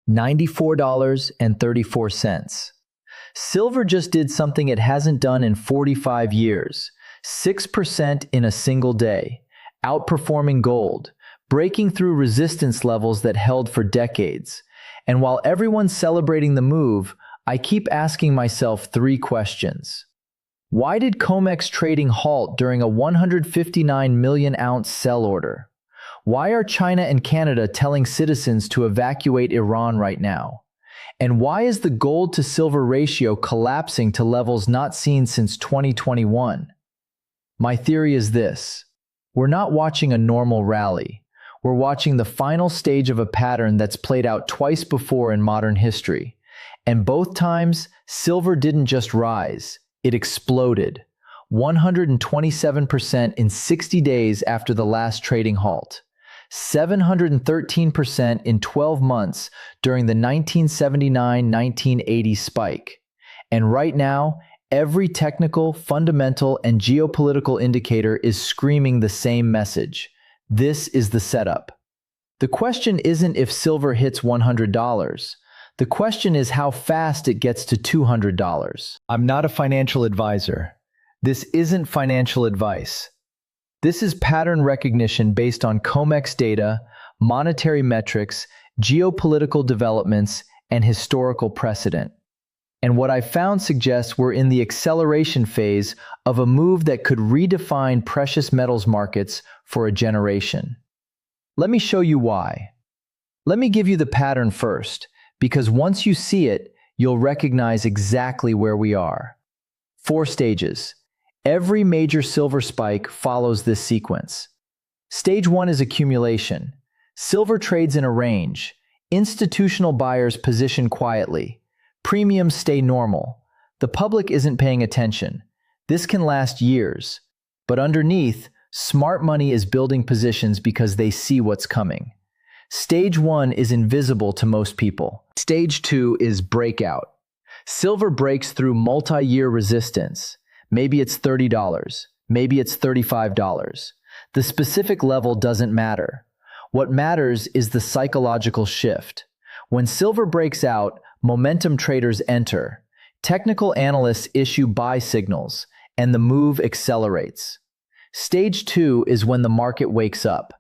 $94.34. Silver just did something it hasn't done in 45 years, 6% in a single day, outperforming gold, breaking through resistance levels that held for decades. And while everyone's celebrating the move, I keep asking myself three questions. Why did COMEX trading halt during a 159 million ounce sell order? Why are China and Canada telling citizens to evacuate Iran right now? And why is the gold to silver ratio collapsing to levels not seen since 2021? My theory is this: we're not watching a normal rally. We're watching the final stage of a pattern that's played out twice before in modern history. And both times, silver didn't just rise, it exploded. 127% in 60 days after the last trading halt. 713% in 12 months during the 1979-1980 spike. And right now, every technical, fundamental, and geopolitical indicator is screaming the same message. This is the setup. The question isn't if silver hits $100. The question is how fast it gets to $200. I'm not a financial advisor. This isn't financial advice. This is pattern recognition based on COMEX data, monetary metrics, geopolitical developments, and historical precedent. And what I found suggests we're in the acceleration phase of a move that could redefine precious metals markets for a generation. Let me show you why. Let me give you the pattern first, because once you see it, you'll recognize exactly where we are. 4 stages. Every major silver spike follows this sequence. Stage 1 is accumulation. Silver trades in a range. Institutional buyers position quietly. Premiums stay normal. The public isn't paying attention. This can last years. But underneath, smart money is building positions because they see what's coming. Stage 1 is invisible to most people. Stage 2 is breakout. Silver breaks through multi-year resistance. Maybe it's $30, maybe it's $35. The specific level doesn't matter. What matters is the psychological shift. When silver breaks out, momentum traders enter. Technical analysts issue buy signals, and the move accelerates. Stage 2 is when the market wakes up.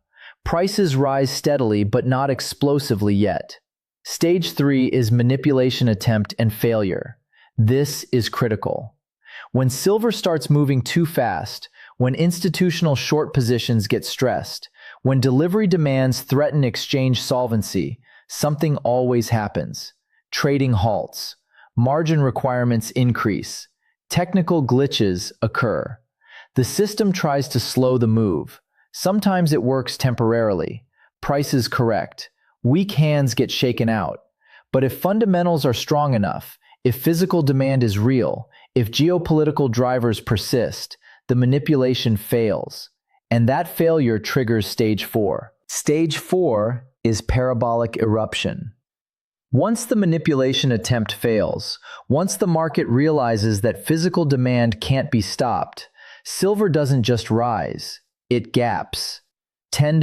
Prices rise steadily but not explosively yet. Stage 3 is manipulation attempt and failure. This is critical. When silver starts moving too fast, when institutional short positions get stressed, when delivery demands threaten exchange solvency, something always happens. Trading halts. Margin requirements increase. Technical glitches occur. The system tries to slow the move. Sometimes it works temporarily. Prices correct. Weak hands get shaken out. But if fundamentals are strong enough, if physical demand is real, if geopolitical drivers persist, the manipulation fails. And that failure triggers stage 4. Stage 4 is parabolic eruption. Once the manipulation attempt fails, once the market realizes that physical demand can't be stopped, silver doesn't just rise, it gaps. $10,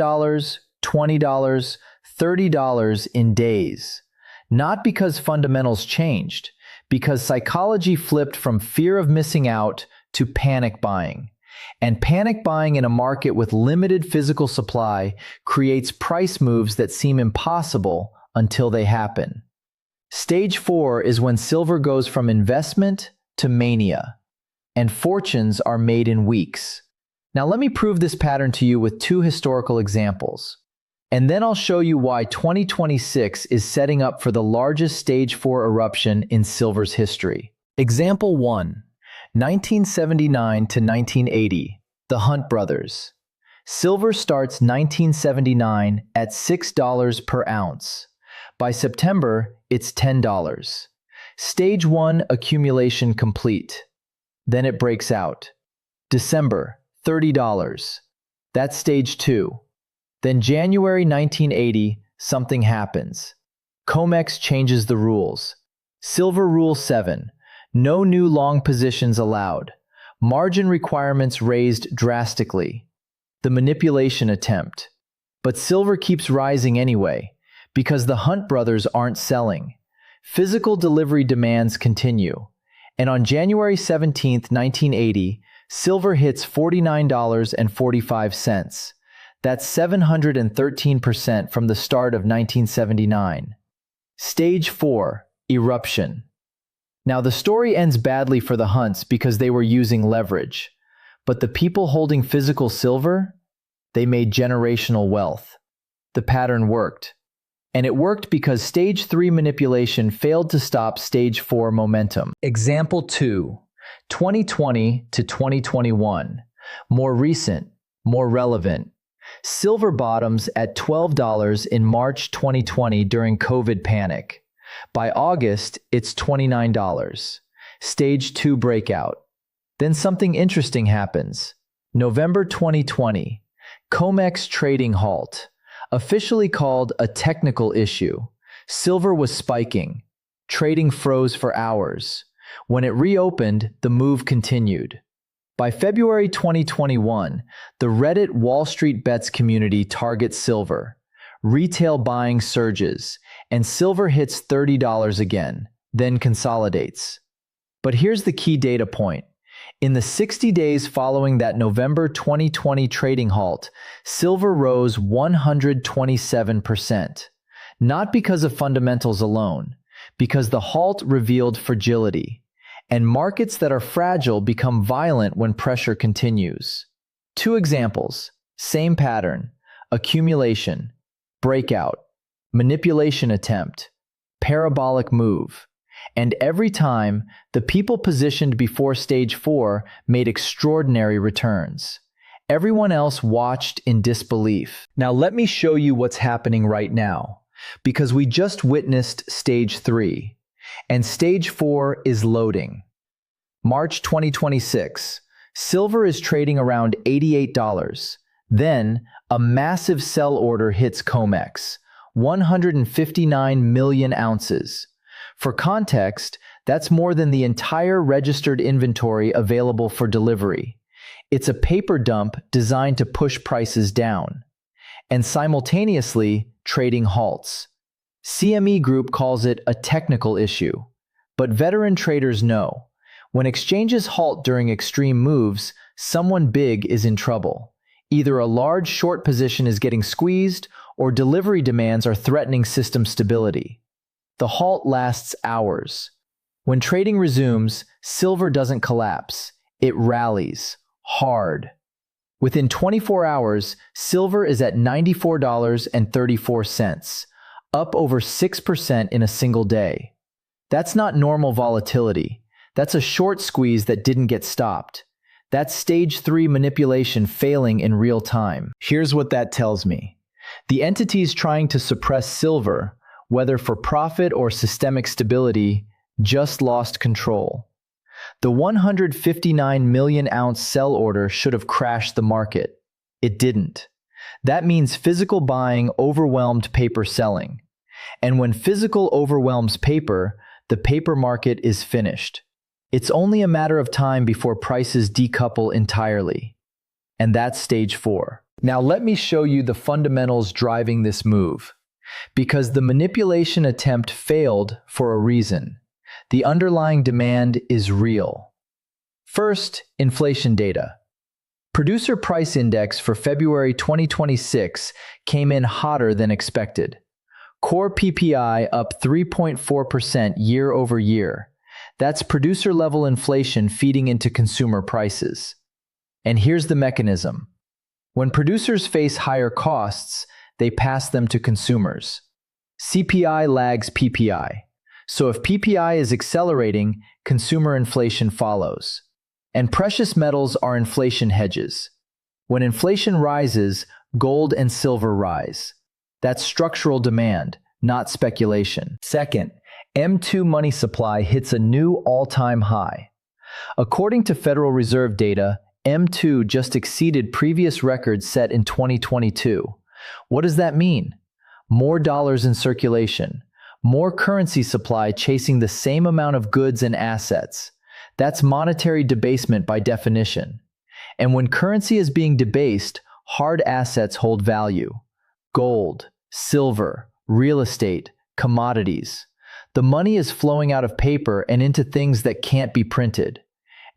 $20, $30 in days. Not because fundamentals changed, because psychology flipped from fear of missing out to panic buying. And panic buying in a market with limited physical supply creates price moves that seem impossible until they happen. Stage 4 is when silver goes from investment to mania, and fortunes are made in weeks. Now let me prove this pattern to you with 2 historical examples. And then I'll show you why 2026 is setting up for the largest stage 4 eruption in silver's history. Example 1. 1979 to 1980. The Hunt brothers. Silver starts 1979 at $6 per ounce. By September, it's $10. Stage 1 accumulation complete. Then it breaks out. December, $30. That's stage 2. Then January 1980, something happens. COMEX changes the rules. Silver Rule 7. No new long positions allowed. Margin requirements raised drastically. The manipulation attempt. But silver keeps rising anyway, Because the Hunt brothers aren't selling. Physical delivery demands continue. And on January 17, 1980, silver hits $49.45. That's 713% from the start of 1979. Stage 4. Eruption. Now the story ends badly for the Hunts because they were using leverage. But the people holding physical silver? They made generational wealth. The pattern worked. And it worked because Stage 3 manipulation failed to stop Stage 4 momentum. Example 2. 2020 to 2021. More recent, more relevant. Silver bottoms at $12 in March 2020 during COVID panic. By August, it's $29. Stage 2 breakout. Then something interesting happens. November 2020. COMEX trading halt. Officially called a technical issue. Silver was spiking. Trading froze for hours. When it reopened, the move continued. By February 2021, the Reddit Wall Street Bets community targets silver. Retail buying surges, and silver hits $30 again, then consolidates. But here's the key data point. In the 60 days following that November 2020 trading halt, silver rose 127%. Not because of fundamentals alone, because the halt revealed fragility. And markets that are fragile become violent when pressure continues. 2 examples, same pattern: accumulation, breakout, manipulation attempt, parabolic move. And every time, the people positioned before Stage 4 made extraordinary returns. Everyone else watched in disbelief. Now let me show you what's happening right now, because we just witnessed Stage 3, and Stage 4 is loading. March 2026, silver is trading around $88. Then, a massive sell order hits COMEX, 159 million ounces. For context, that's more than the entire registered inventory available for delivery. It's a paper dump designed to push prices down. And simultaneously, trading halts. CME Group calls it a technical issue. But veteran traders know, when exchanges halt during extreme moves, someone big is in trouble. Either a large short position is getting squeezed, or delivery demands are threatening system stability. The halt lasts hours. When trading resumes, silver doesn't collapse. It rallies hard. Within 24 hours, silver is at $94.34, up over 6% in a single day. That's not normal volatility. That's a short squeeze that didn't get stopped. That's Stage 3 manipulation failing in real time. Here's what that tells me. The entities trying to suppress silver, whether for profit or systemic stability, just lost control. The 159 million ounce sell order should have crashed the market. It didn't. That means physical buying overwhelmed paper selling. And when physical overwhelms paper, the paper market is finished. It's only a matter of time before prices decouple entirely. And that's Stage 4. Now let me show you the fundamentals driving this move. Because the manipulation attempt failed for a reason. The underlying demand is real. First, inflation data. Producer Price Index for February 2026 came in hotter than expected. Core PPI up 3.4% year over year. That's producer-level inflation feeding into consumer prices. And here's the mechanism. When producers face higher costs, they pass them to consumers. CPI lags PPI. So if PPI is accelerating, consumer inflation follows. And precious metals are inflation hedges. When inflation rises, gold and silver rise. That's structural demand, not speculation. Second, M2 money supply hits a new all-time high. According to Federal Reserve data, M2 just exceeded previous records set in 2022. What does that mean? More dollars in circulation, more currency supply chasing the same amount of goods and assets. That's monetary debasement by definition. And when currency is being debased, hard assets hold value. Gold, silver, real estate, commodities. The money is flowing out of paper and into things that can't be printed.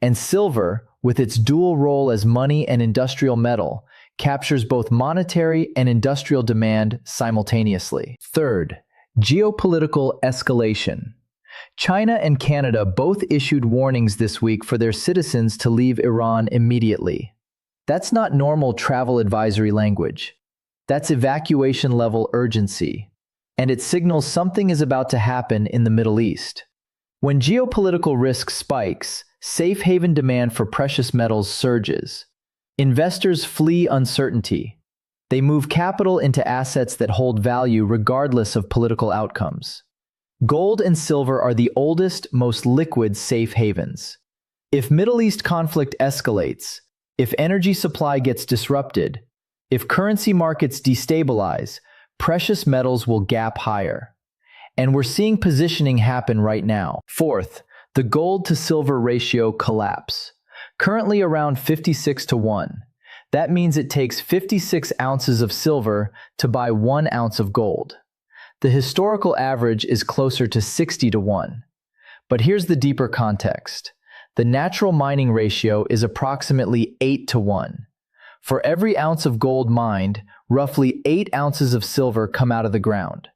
And silver, with its dual role as money and industrial metal, captures both monetary and industrial demand simultaneously. Third, geopolitical escalation. China and Canada both issued warnings this week for their citizens to leave Iran immediately. That's not normal travel advisory language. That's evacuation-level urgency. And it signals something is about to happen in the Middle East. When geopolitical risk spikes, safe haven demand for precious metals surges. Investors flee uncertainty. They move capital into assets that hold value regardless of political outcomes. Gold and silver are the oldest, most liquid safe havens. If Middle East conflict escalates, if energy supply gets disrupted, if currency markets destabilize, precious metals will gap higher. And we're seeing positioning happen right now. Fourth, the gold to silver ratio collapse. Currently around 56-1. That means it takes 56 ounces of silver to buy 1 ounce of gold. The historical average is closer to 60-1. But here's the deeper context. The natural mining ratio is approximately 8-1. For every ounce of gold mined, roughly 8 ounces of silver come out of the ground.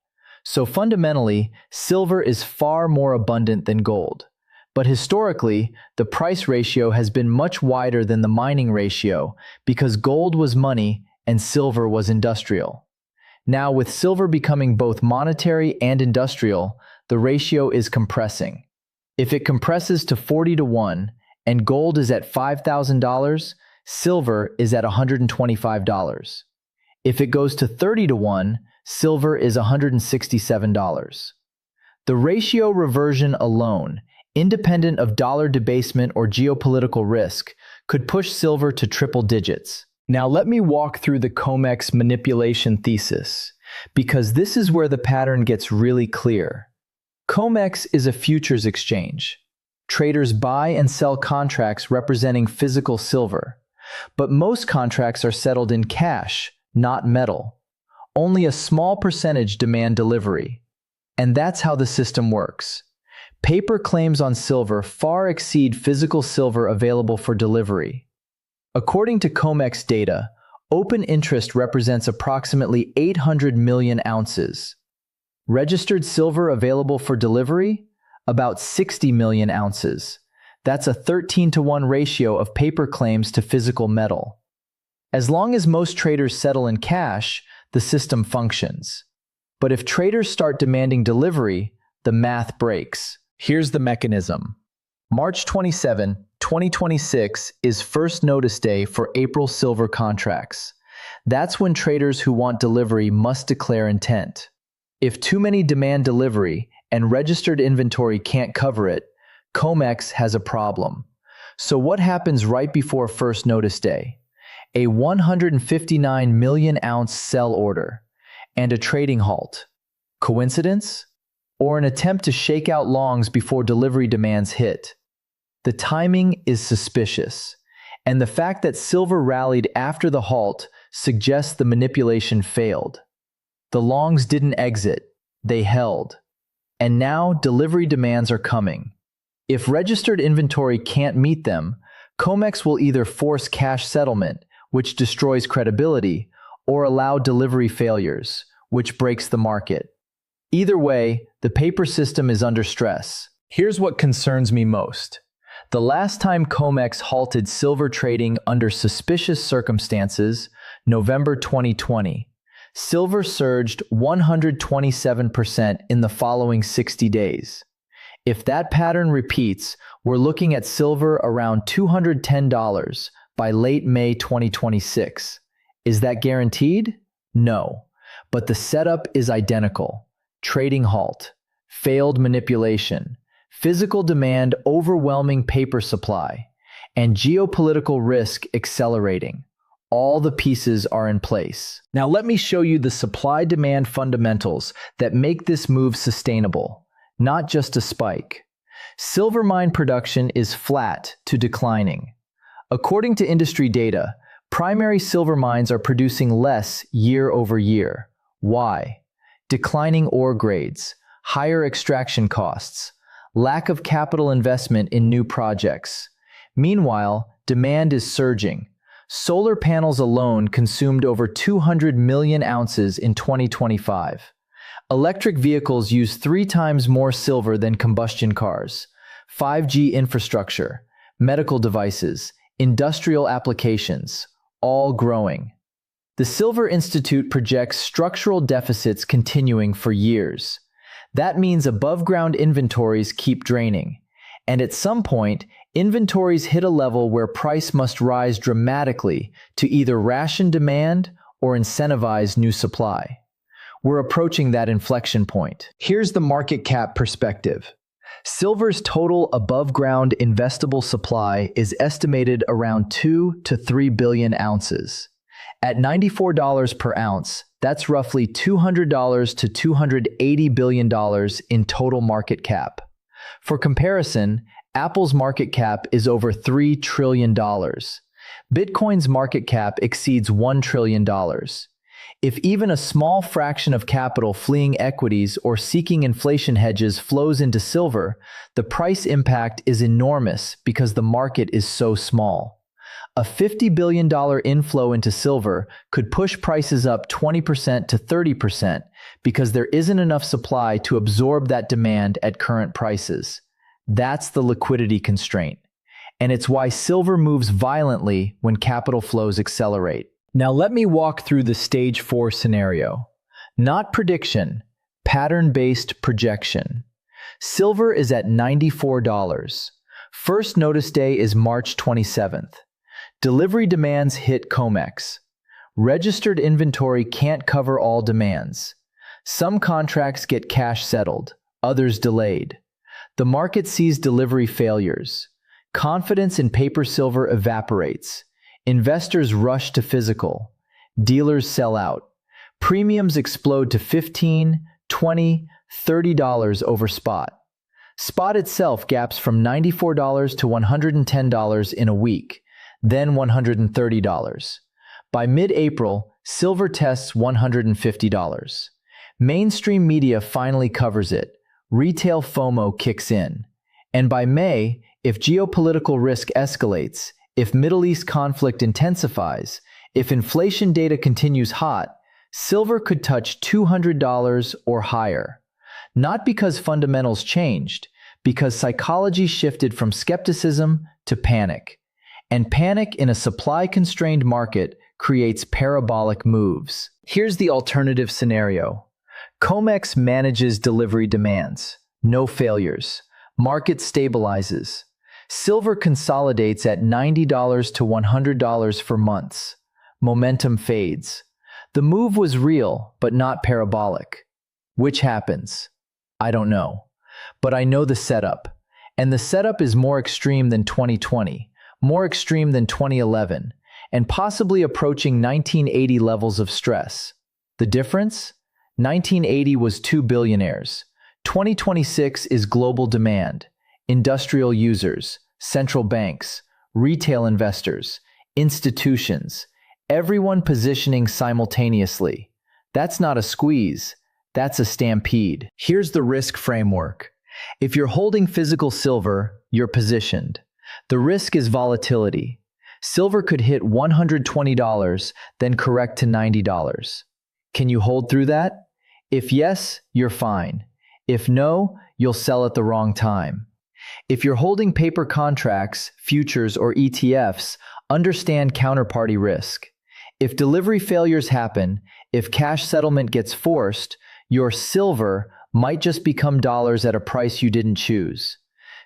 So fundamentally, silver is far more abundant than gold. But historically, the price ratio has been much wider than the mining ratio because gold was money and silver was industrial. Now, with silver becoming both monetary and industrial, the ratio is compressing. If it compresses to 40-1 and gold is at $5,000, silver is at $125. If it goes to 30-1, silver is $167. The ratio reversion alone, independent of dollar debasement or geopolitical risk, could push silver to triple digits. Now let me walk through the COMEX manipulation thesis, because this is where the pattern gets really clear. COMEX is a futures exchange. Traders buy and sell contracts representing physical silver, but most contracts are settled in cash, not metal. Only a small percentage demand delivery. And that's how the system works. Paper claims on silver far exceed physical silver available for delivery. According to COMEX data, open interest represents approximately 800 million ounces. Registered silver available for delivery? About 60 million ounces. That's a 13-1 ratio of paper claims to physical metal. As long as most traders settle in cash, the system functions. But if traders start demanding delivery, the math breaks. Here's the mechanism. March 27, 2026 is first notice day for April silver contracts. That's when traders who want delivery must declare intent. If too many demand delivery and registered inventory can't cover it, COMEX has a problem. So what happens right before first notice day? A 159 million ounce sell order and a trading halt. Coincidence? Or an attempt to shake out longs before delivery demands hit? The timing is suspicious, and the fact that silver rallied after the halt suggests the manipulation failed. The longs didn't exit, they held. And now delivery demands are coming. If registered inventory can't meet them, COMEX will either force cash settlement, which destroys credibility, or allow delivery failures, which breaks the market. Either way, the paper system is under stress. Here's what concerns me most. The last time COMEX halted silver trading under suspicious circumstances, November 2020, silver surged 127% in the following 60 days. If that pattern repeats, we're looking at silver around $210 by late May 2026. Is that guaranteed? No. But the setup is identical. Trading halt, failed manipulation, physical demand overwhelming paper supply, and geopolitical risk accelerating. All the pieces are in place. Now let me show you the supply-demand fundamentals that make this move sustainable, not just a spike. Silver mine production is flat to declining. According to industry data, primary silver mines are producing less year over year. Why? declining ore grades, higher extraction costs, lack of capital investment in new projects. Meanwhile, demand is surging. Solar panels alone consumed over 200 million ounces in 2025. Electric vehicles use 3 times more silver than combustion cars. 5G infrastructure, medical devices, industrial applications, all growing. The Silver Institute projects structural deficits continuing for years. That means above-ground inventories keep draining. And at some point, inventories hit a level where price must rise dramatically to either ration demand or incentivize new supply. We're approaching that inflection point. Here's the market cap perspective. Silver's total above-ground investable supply is estimated around 2 to 3 billion ounces. At $94 per ounce, that's roughly $200 to $280 billion in total market cap. For comparison, Apple's market cap is over $3 trillion. Bitcoin's market cap exceeds $1 trillion. If even a small fraction of capital fleeing equities or seeking inflation hedges flows into silver, the price impact is enormous because the market is so small. A $50 billion inflow into silver could push prices up 20% to 30% because there isn't enough supply to absorb that demand at current prices. That's the liquidity constraint. And it's why silver moves violently when capital flows accelerate. Now let me walk through the stage 4 scenario. Not prediction, pattern-based projection. Silver is at $94. First notice day is March 27th. Delivery demands hit COMEX. Registered inventory can't cover all demands. Some contracts get cash settled, others delayed. The market sees delivery failures. Confidence in paper silver evaporates. Investors rush to physical. Dealers sell out. Premiums explode to $15, $20, $30 over spot. Spot itself gaps from $94 to $110 in a week, then $130. By mid-April, silver tests $150. Mainstream media finally covers it. Retail FOMO kicks in. And by May, if geopolitical risk escalates, if Middle East conflict intensifies, if inflation data continues hot, silver could touch $200 or higher. Not because fundamentals changed, because psychology shifted from skepticism to panic. And panic in a supply-constrained market creates parabolic moves. Here's the alternative scenario. COMEX manages delivery demands. No failures. Market stabilizes. Silver consolidates at $90 to $100 for months. Momentum fades. The move was real, but not parabolic. Which happens? I don't know. But I know the setup. And the setup is more extreme than 2020. More extreme than 2011, and possibly approaching 1980 levels of stress. The difference? 1980 was 2 billionaires. 2026 is global demand, industrial users, central banks, retail investors, institutions, everyone positioning simultaneously. That's not a squeeze, that's a stampede. Here's the risk framework. If you're holding physical silver, you're positioned. The risk is volatility. Silver could hit $120, then correct to $90. Can you hold through that? If yes, you're fine. If no, you'll sell at the wrong time. If you're holding paper contracts, futures, or ETFs, understand counterparty risk. If delivery failures happen, if cash settlement gets forced, your silver might just become dollars at a price you didn't choose.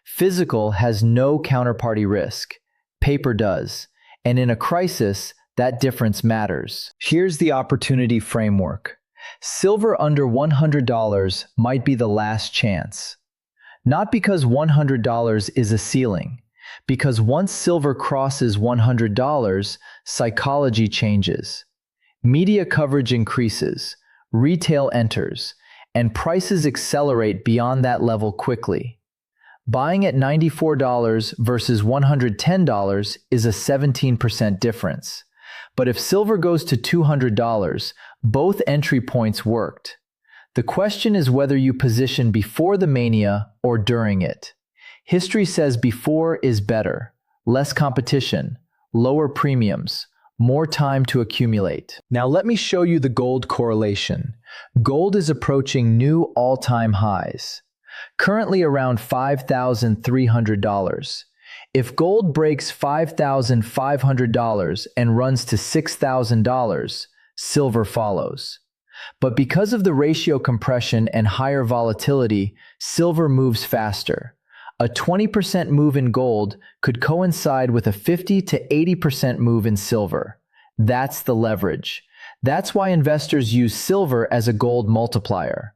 Physical has no counterparty risk. Paper does. And in a crisis, that difference matters. Here's the opportunity framework. Silver under $100 might be the last chance. Not because $100 is a ceiling, because once silver crosses $100, psychology changes. Media coverage increases, retail enters, and prices accelerate beyond that level quickly. Buying at $94 versus $110 is a 17% difference. But if silver goes to $200, both entry points worked. The question is whether you position before the mania or during it. History says before is better, less competition, lower premiums, more time to accumulate. Now let me show you the gold correlation. Gold is approaching new all-time highs, currently around $5,300. If gold breaks $5,500 and runs to $6,000, silver follows. But because of the ratio compression and higher volatility, silver moves faster. A 20% move in gold could coincide with a 50 to 80% move in silver. That's the leverage. That's why investors use silver as a gold multiplier.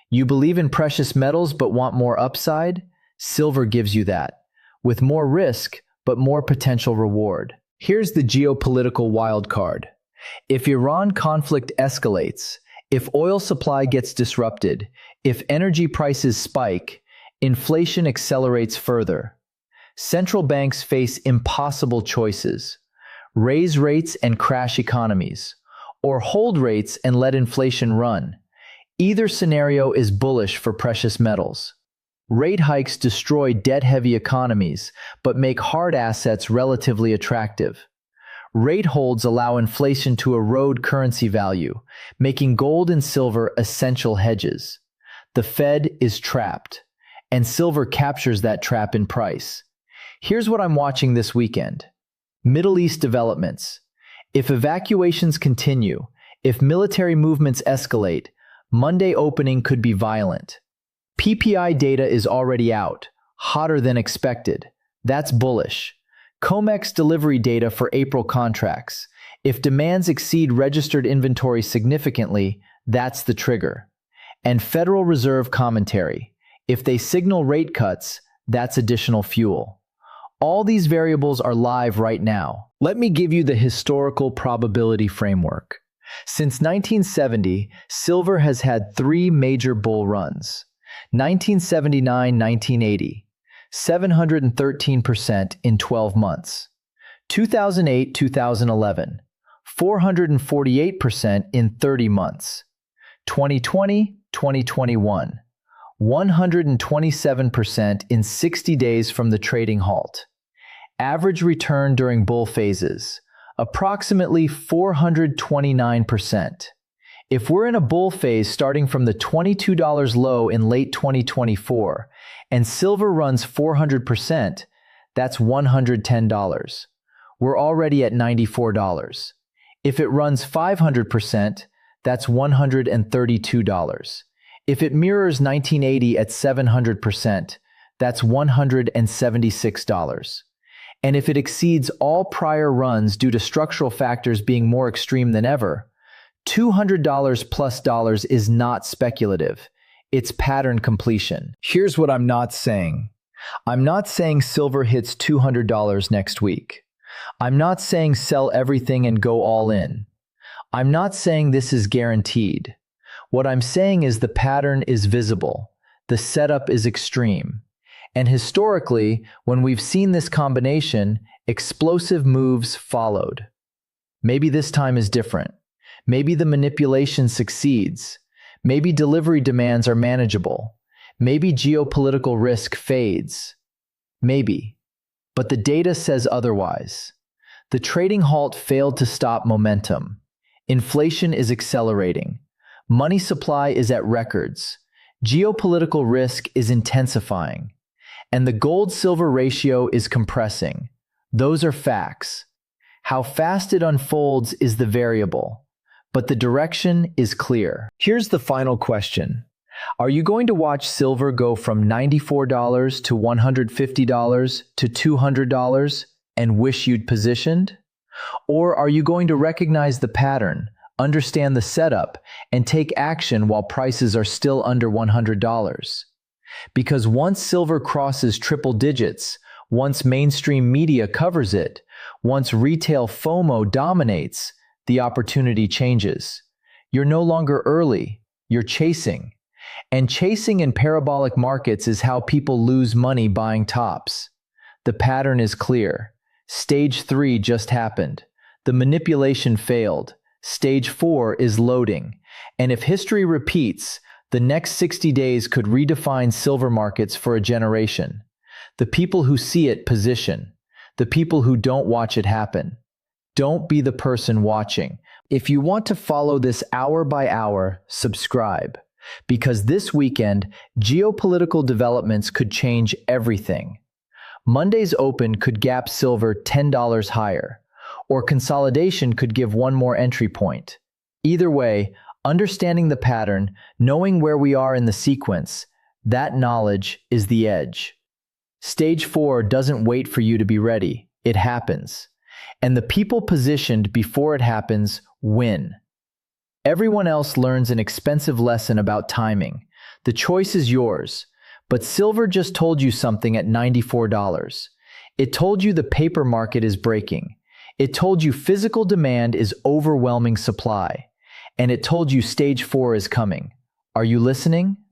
You believe in precious metals but want more upside? Silver gives you that, with more risk but more potential reward. Here's the geopolitical wild card. If Iran conflict escalates, if oil supply gets disrupted, if energy prices spike, inflation accelerates further. Central banks face impossible choices: raise rates and crash economies, or hold rates and let inflation run. Either scenario is bullish for precious metals. Rate hikes destroy debt-heavy economies, but make hard assets relatively attractive. Rate holds allow inflation to erode currency value, making gold and silver essential hedges. The Fed is trapped, and silver captures that trap in price. Here's what I'm watching this weekend. Middle East developments. If evacuations continue, if military movements escalate, Monday opening could be violent. PPI data is already out, hotter than expected. That's bullish. COMEX delivery data for April contracts. If demands exceed registered inventory significantly, that's the trigger. And Federal Reserve commentary. If they signal rate cuts, that's additional fuel. All these variables are live right now. Let me give you the historical probability framework. Since 1970, silver has had three major bull runs. 1979-1980. 713% in 12 months. 2008-2011, 448% in 30 months. 2020-2021, 127% in 60 days from the trading halt. Average return during bull phases, approximately 429%. If we're in a bull phase starting from the $22 low in late 2024, and silver runs 400%, that's $110. We're already at $94. If it runs 500%, that's $132. If it mirrors 1980 at 700%, that's $176. And if it exceeds all prior runs due to structural factors being more extreme than ever, $200 plus dollars is not speculative. It's pattern completion. Here's what I'm not saying. I'm not saying silver hits $200 next week. I'm not saying sell everything and go all in. I'm not saying this is guaranteed. What I'm saying is the pattern is visible. The setup is extreme. And historically, when we've seen this combination, explosive moves followed. Maybe this time is different. Maybe the manipulation succeeds. Maybe delivery demands are manageable. Maybe geopolitical risk fades. Maybe. But the data says otherwise. The trading halt failed to stop momentum. Inflation is accelerating. Money supply is at records. Geopolitical risk is intensifying. And the gold-silver ratio is compressing. Those are facts. How fast it unfolds is the variable. But the direction is clear. Here's the final question. Are you going to watch silver go from $94 to $150 to $200 and wish you'd positioned? Or are you going to recognize the pattern, understand the setup, and take action while prices are still under $100? Because once silver crosses triple digits, once mainstream media covers it, once retail FOMO dominates, the opportunity changes. You're no longer early, you're chasing. And chasing in parabolic markets is how people lose money buying tops. The pattern is clear. Stage 3 just happened. The manipulation failed. Stage 4 is loading. And if history repeats, The next 60 days could redefine silver markets for a generation. The people who see it position. The people who don't watch it happen. Don't be the person watching. If you want to follow this hour by hour, subscribe. Because this weekend, geopolitical developments could change everything. Monday's open could gap silver $10 higher, or consolidation could give one more entry point. Either way, understanding the pattern, knowing where we are in the sequence, that knowledge is the edge. Stage 4 doesn't wait for you to be ready. It happens. And the people positioned before it happens win. Everyone else learns an expensive lesson about timing. The choice is yours. But silver just told you something at $94. It told you the paper market is breaking. It told you physical demand is overwhelming supply. And it told you stage 4 is coming. Are you listening?